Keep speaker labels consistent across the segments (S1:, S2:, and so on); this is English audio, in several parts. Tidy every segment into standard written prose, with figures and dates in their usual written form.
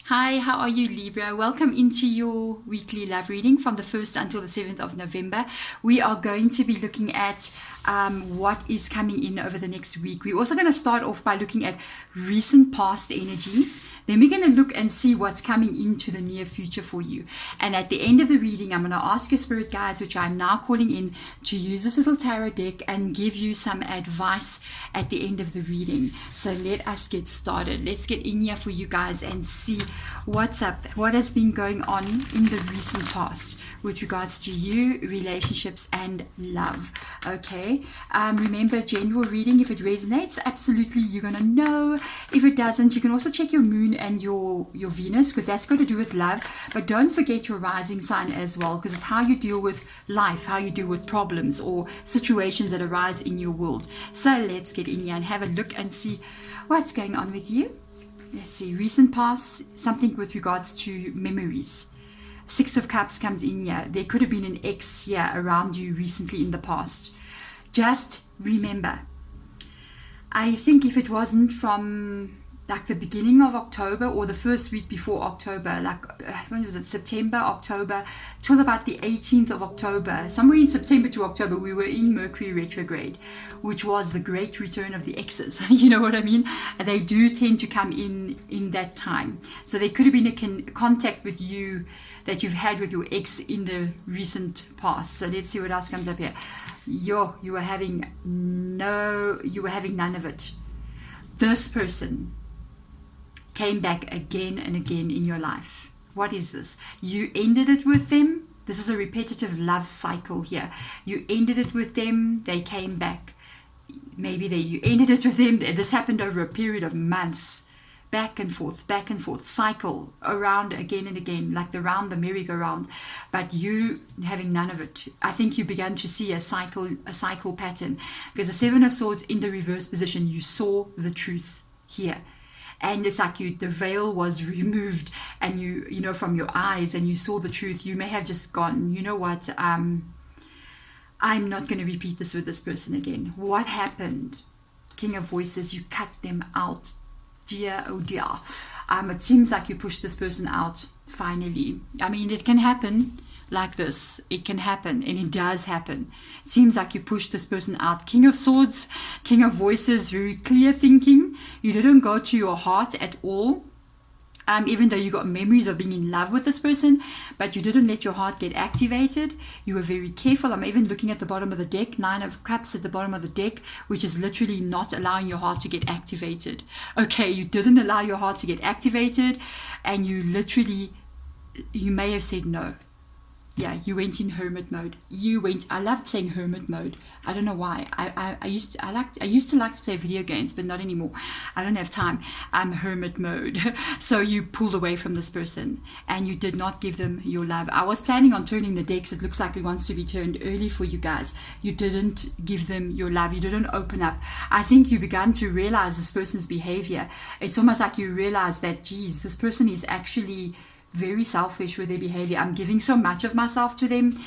S1: Hi, how are you, Libra? Welcome into your weekly love reading from the 1st until the 7th of November. We are going to be looking at what is coming in over the next week. We're also going to start off by looking at recent past energy. Then we're going to look and see what's coming into the near future for you. And at the end of the reading, I'm going to ask your spirit guides, which I'm now calling in, to use this little tarot deck and give you some advice at the end of the reading. So let us get started. Let's get in here for you guys and see what's up, what has been going on in the recent past with regards to you, relationships, and love. Okay, remember, general reading, if it resonates, absolutely you're gonna know. If it doesn't, you can also check your moon and your Venus, because that's got to do with love. But don't forget your rising sign as well, because it's how you deal with life, how you deal with problems or situations that arise in your world. So let's get in here and have a look and see what's going on with you. Let's see, recent past, something with regards to memories. Six of Cups comes in here. There could have been an ex here around you recently in the past. Just remember, I think if it wasn't from like the beginning of October or the first week before October, like when was it, September, October, till about the 18th of October, somewhere in September to October, we were in Mercury retrograde, which was the great return of the exes. You know what I mean? They do tend to come in that time. So there could have been a contact with you that you've had with your ex in the recent past. So let's see what else comes up here. You were having none of it. This person came back again and again in your life. What is this? You ended it with them. This is a repetitive love cycle here. You ended it with them. They came back. Maybe you ended it with them. This happened over a period of months. Back and forth, cycle around again and again, like the merry-go-round, but you having none of it. I think you began to see a cycle pattern, because the Seven of Swords in the reverse position, you saw the truth here. And it's like the veil was removed, and you know, from your eyes, and you saw the truth. You may have just gone, you know what, I'm not going to repeat this with this person again. What happened? King of Voices, you cut them out. Dear, oh dear. It seems like you pushed this person out finally. I mean, it can happen like this. It can happen, and it does happen. It seems like you pushed this person out. King of Swords, King of Voices, very clear thinking. You didn't go to your heart at all. Even though you got memories of being in love with this person, but you didn't let your heart get activated. You were very careful. I'm even looking at the bottom of the deck, Nine of Cups at the bottom of the deck, which is literally not allowing your heart to get activated. Okay, you didn't allow your heart to get activated, and you may have said no. Yeah, you went in hermit mode. I loved saying hermit mode. I don't know why. I used to like to play video games, but not anymore. I don't have time. I'm hermit mode. So you pulled away from this person and you did not give them your love. I was planning on turning the decks. It looks like it wants to be turned early for you guys. You didn't give them your love. You didn't open up. I think you began to realize this person's behavior. It's almost like you realize that, geez, this person is actually very selfish with their behavior. I'm giving so much of myself to them,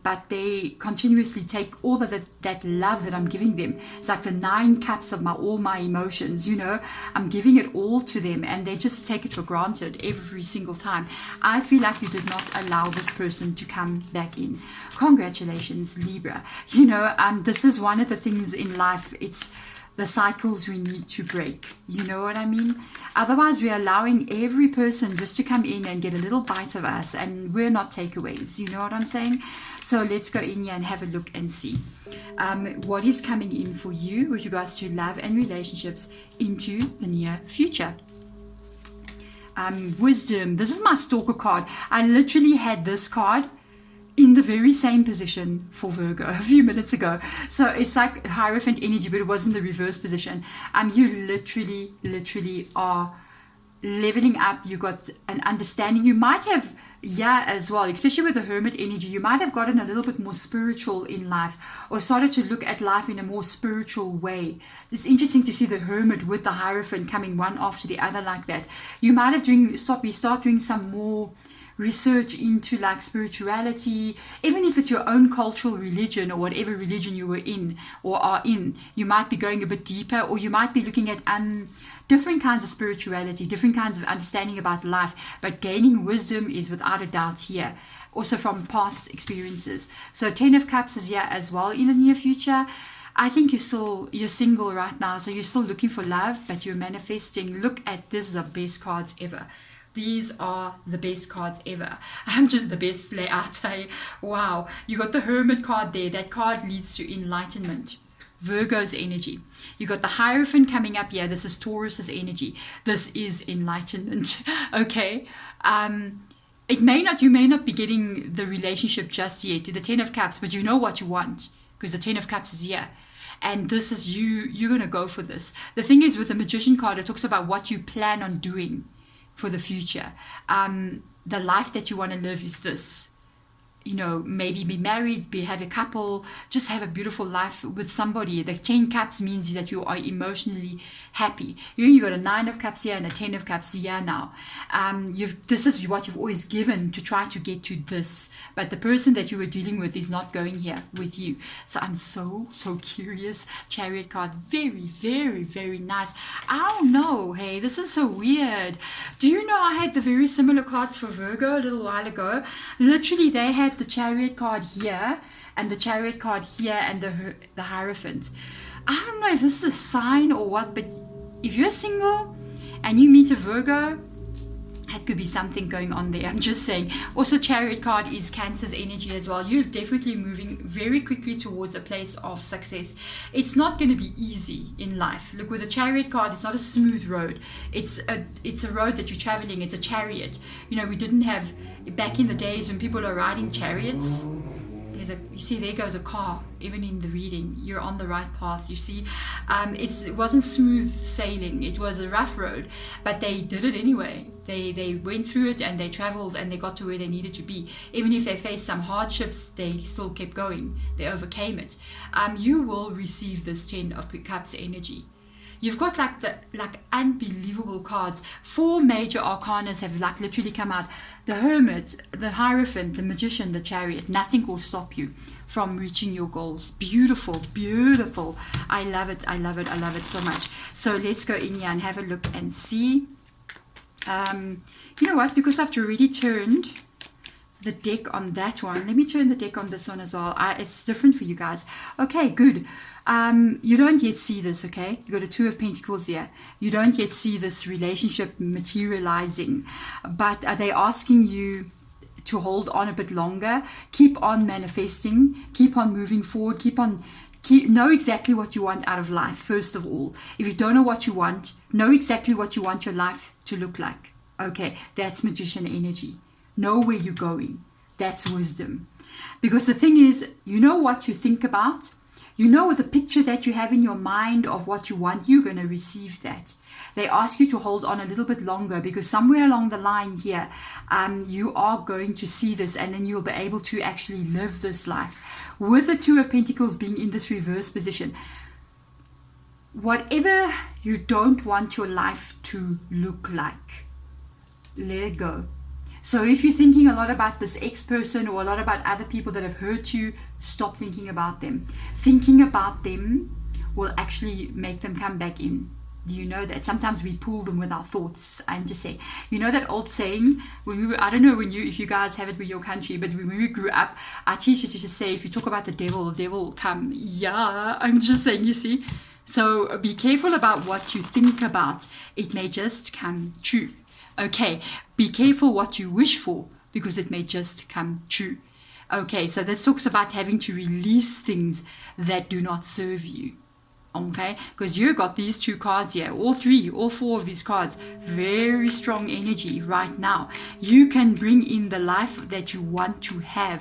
S1: but they continuously take all that love that I'm giving them. It's like the 9 cups of all my emotions, you know. I'm giving it all to them, and they just take it for granted every single time. I feel like you did not allow this person to come back in. Congratulations, Libra. You know, this is one of the things in life. It's the cycles we need to break. You know what I mean? Otherwise, we're allowing every person just to come in and get a little bite of us, and we're not takeaways. You know what I'm saying? So let's go in here and have a look and see what is coming in for you with regards to love and relationships into the near future. Wisdom. This is my stalker card. I literally had this card in the very same position for Virgo a few minutes ago. So it's like Hierophant energy, but it wasn't the reverse position. You literally are leveling up. You got an understanding. You might have, as well, especially with the Hermit energy, you might have gotten a little bit more spiritual in life, or started to look at life in a more spiritual way. It's interesting to see the Hermit with the Hierophant coming one after the other like that. You might have start doing some more research into like spirituality, even if it's your own cultural religion or whatever religion you were in or are in. You might be going a bit deeper, or you might be looking at different kinds of spirituality, different kinds of understanding about life, but gaining wisdom is without a doubt here, also from past experiences. So 10 of Cups is here as well in the near future. I think you're single right now, so you're still looking for love, but you're manifesting. Look at this, the best cards ever. These are the best cards ever. I'm just the best layout. Wow. You got the Hermit card there. That card leads to enlightenment. Virgo's energy. You got the Hierophant coming up here. This is Taurus's energy. This is enlightenment. Okay. You may not be getting the relationship just yet to the 10 of Cups, but you know what you want because the 10 of Cups is here. And this is you're going to go for this. The thing is, with the Magician card, it talks about what you plan on doing for the future. The life that you want to live is this. Maybe be married, have a couple, just have a beautiful life with somebody. The 10 Cups means that you are emotionally happy. You got a 9 of Cups here and a 10 of Cups here now. This is what you've always given to try to get to this. But the person that you were dealing with is not going here with you. So I'm so curious. Chariot card, very, very, very nice. I don't know. Hey, this is so weird. Do you know I had the very similar cards for Virgo a little while ago? Literally, they had the Chariot card here and the Chariot card here and the Hierophant. I don't know if this is a sign or what, but if you're single and you meet a Virgo, that could be something going on there. I'm just saying. Also, Chariot card is Cancer's energy as well. You're definitely moving very quickly towards a place of success. It's not going to be easy in life. Look, with a Chariot card, it's not a smooth road. It's a road that you're traveling. It's a chariot. We didn't have, back in the days when people are riding chariots, you see there goes a car. Even in the reading, you're on the right path. You see, it wasn't smooth sailing. It was a rough road, but they did it anyway. They went through it and they traveled and they got to where they needed to be. Even if they faced some hardships, they still kept going. They overcame it. You will receive this 10 of Cups energy. You've got like unbelievable cards. 4 major arcanas have literally come out. The Hermit, the Hierophant, the Magician, the Chariot. Nothing will stop you from reaching your goals. Beautiful, beautiful. I love it. I love it. I love it so much. So let's go in here and have a look and see. You know what? Because I've already turned the deck on that one. Let me turn the deck on this one as well. It's different for you guys. Okay, good. You don't yet see this, okay? You got a 2 of Pentacles here. You don't yet see this relationship materializing, but are they asking you to hold on a bit longer? Keep on manifesting, keep on moving forward, know exactly what you want out of life. First of all, if you don't know what you want, know exactly what you want your life to look like. Okay, that's Magician energy. Know where you're going. That's wisdom. Because the thing is, you know what you think about. You know the picture that you have in your mind of what you want, you're going to receive that. They ask you to hold on a little bit longer because somewhere along the line here, you are going to see this and then you'll be able to actually live this life. With the 2 of Pentacles being in this reverse position, whatever you don't want your life to look like, let it go. So if you're thinking a lot about this ex-person or a lot about other people that have hurt you, stop thinking about them. Thinking about them will actually make them come back in. Do you know that? Sometimes we pull them with our thoughts. I'm just saying. You know that old saying? I don't know if you guys have it with your country, but when we grew up, our teachers used to say, if you talk about the devil will come. Yeah, I'm just saying, you see? So be careful about what you think about. It may just come true. Okay, be careful what you wish for because it may just come true. Okay, so this talks about having to release things that do not serve you. Okay, because you got these 2 cards here, all 4 of these cards, very strong energy right now. You can bring in the life that you want to have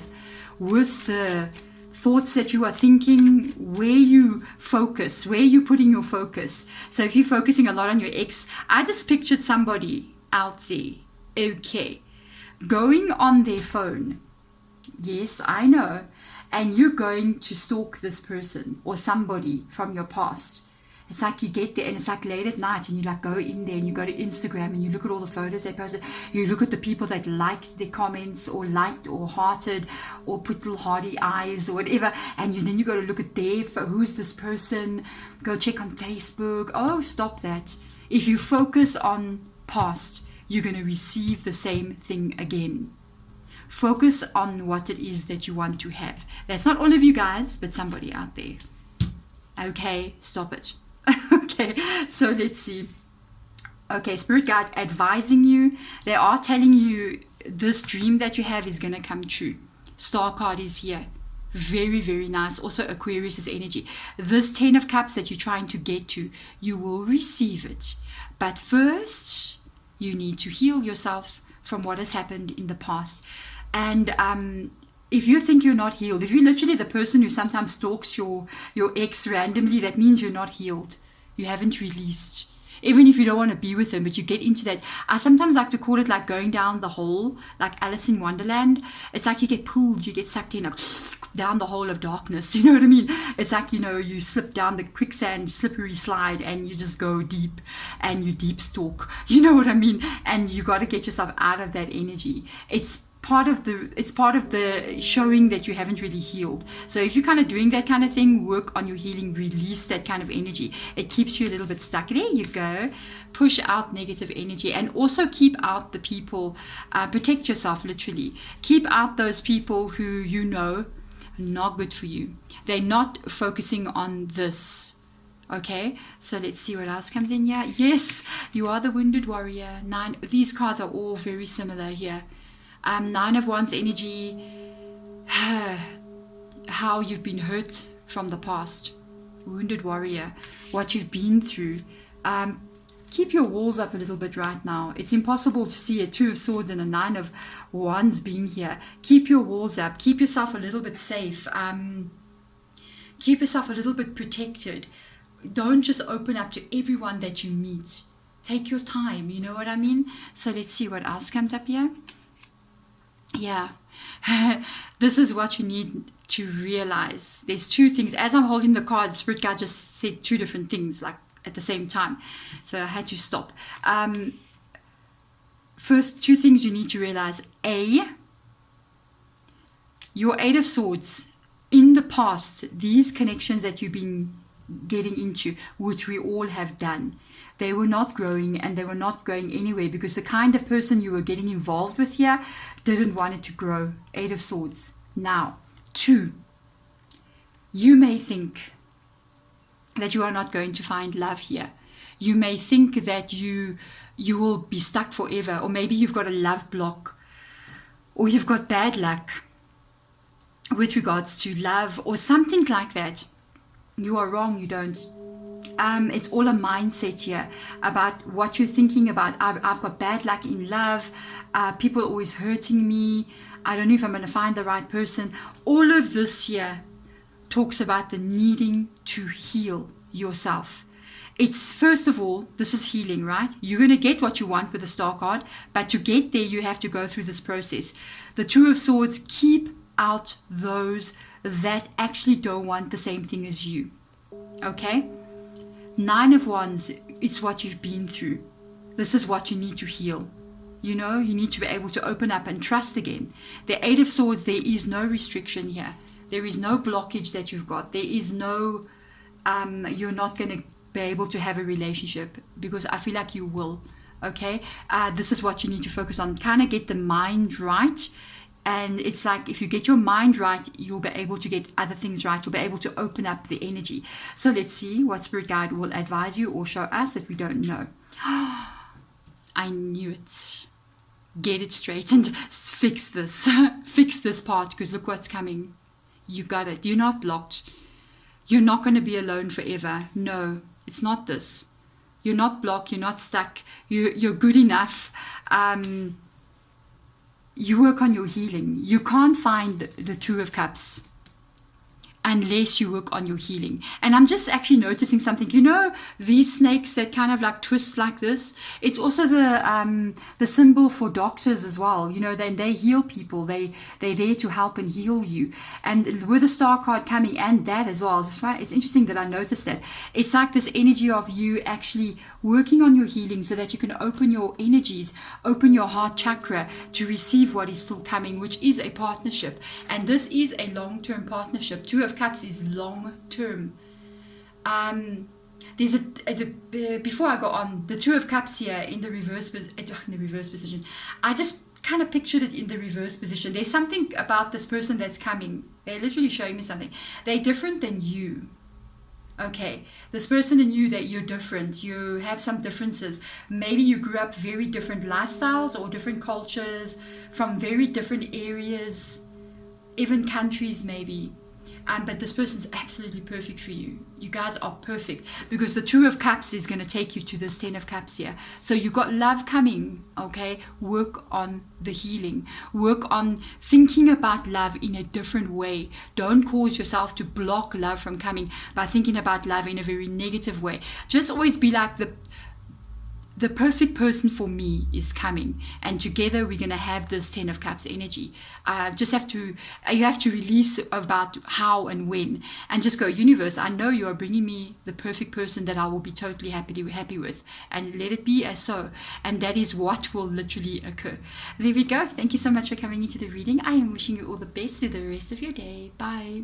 S1: with the thoughts that you are thinking, where you focus, where you're putting your focus. So if you're focusing a lot on your ex, I just pictured somebody out there, okay, going on their phone. Yes, I know. And you're going to stalk this person or somebody from your past. It's like you get there and it's like late at night and you like go in there and you go to Instagram and you look at all the photos they posted. You look at the people that liked their comments or liked or hearted or put little hardy eyes or whatever. And then you go to look at who's this person? Go check on Facebook. Oh, stop that. If you focus on past, you're going to receive the same thing again. Focus on what it is that you want to have. That's not all of you guys, but somebody out there. Okay, stop it. Okay, so let's see. Okay, Spirit Guide advising you. They are telling you this dream that you have is going to come true. Star card is here. Very, very nice. Also, Aquarius's energy. This 10 of Cups that you're trying to get to, you will receive it. But first, you need to heal yourself from what has happened in the past. And if you think you're not healed, if you're literally the person who sometimes stalks your ex randomly, that means you're not healed. You haven't released. Even if you don't want to be with them, but you get into that. I sometimes like to call it like going down the hole, like Alice in Wonderland. It's like you get pulled, you get sucked in, like down the hole of darkness. You know what I mean? It's like, you slip down the quicksand, slippery slide, and you just go deep, and you deep stalk. You know what I mean? And you got to get yourself out of that energy. It's part of the showing that you haven't really healed. So if you're kind of doing that kind of thing, work on your healing, release that kind of energy. It keeps you a little bit stuck. There you go. Push out negative energy, and also keep out the people, protect yourself literally. Keep out those people who are not good for you. They're not focusing on this. Okay, so let's see what else comes in here. Yes, you are the wounded warrior. 9. These cards are all very similar here. 9 of Wands energy, how you've been hurt from the past. Wounded warrior, what you've been through. Keep your walls up a little bit right now. It's impossible to see a 2 of Swords and a 9 of Wands being here. Keep your walls up. Keep yourself a little bit safe. Keep yourself a little bit protected. Don't just open up to everyone that you meet. Take your time, you know what I mean? So let's see what else comes up here. Yeah, this is what you need to realize. There's 2 things. As I'm holding the card, Spirit Guide just said 2 different things like at the same time. So I had to stop. First, 2 things you need to realize. A, your 8 of Swords, in the past, these connections that you've been getting into, which we all have done, they were not growing and they were not going anywhere because the kind of person you were getting involved with here didn't want it to grow. 8 of Swords. Now, 2, you may think that you are not going to find love here. You may think that you will be stuck forever, or maybe you've got a love block, or you've got bad luck with regards to love or something like that. You are wrong, you don't. It's all a mindset here about what you're thinking about. I've got bad luck in love. People are always hurting me. I don't know if I'm going to find the right person. All of this here talks about the needing to heal yourself. It's, first of all, this is healing, right? You're going to get what you want with the Star card, but to get there, you have to go through this process. The 2 of Swords, keep out those that actually don't want the same thing as you. Okay? 9 of Wands, it's what you've been through. This is what you need to heal. You need to be able to open up and trust again. The 8 of Swords, there is no restriction here. There is no blockage that you've got. There is no, you're not going to be able to have a relationship, because I feel like you will. Okay? This is what you need to focus on. Kind of get the mind right. And it's like, if you get your mind right, you'll be able to get other things right. You'll be able to open up the energy. So let's see what Spirit Guide will advise you or show us that we don't know. I knew it. Get it straight and fix this. Fix this part, because look what's coming. You got it. You're not blocked. You're not going to be alone forever. No, it's not this. You're not blocked. You're not stuck. You're good enough. You work on your healing. You can't find the 2 of Cups unless you work on your healing. And I'm just actually noticing something. You know, these snakes that kind of like twist like this, it's also the symbol for doctors as well. You know, they heal people. They're there to help and heal you. And with the star card coming and that as well, it's interesting that I noticed that. It's like this energy of you actually working on your healing so that you can open your energies, open your heart chakra to receive what is still coming, which is a partnership. And this is a long-term partnership. Two of Cups is long-term. There's before I go on, the Two of Cups here in the reverse position. I just kind of pictured it in the reverse position. There's something about this person that's coming. They're literally showing me something. They're different than you. Okay, this person and you, that you're different. You have some differences. Maybe you grew up very different lifestyles or different cultures from very different areas, even countries maybe. But this person's absolutely perfect for you. You guys are perfect because the Two of Cups is going to take you to this Ten of Cups here. So you got love coming, okay? Work on the healing. Work on thinking about love in a different way. Don't cause yourself to block love from coming by thinking about love in a very negative way. Just always be like the perfect person for me is coming, and together we're going to have this Ten of Cups energy. You have to release about how and when, and just go, universe, I know you are bringing me the perfect person that I will be totally happy with, and let it be as so. And that is what will literally occur. There we go. Thank you so much for coming into the reading. I am wishing you all the best for the rest of your day. Bye.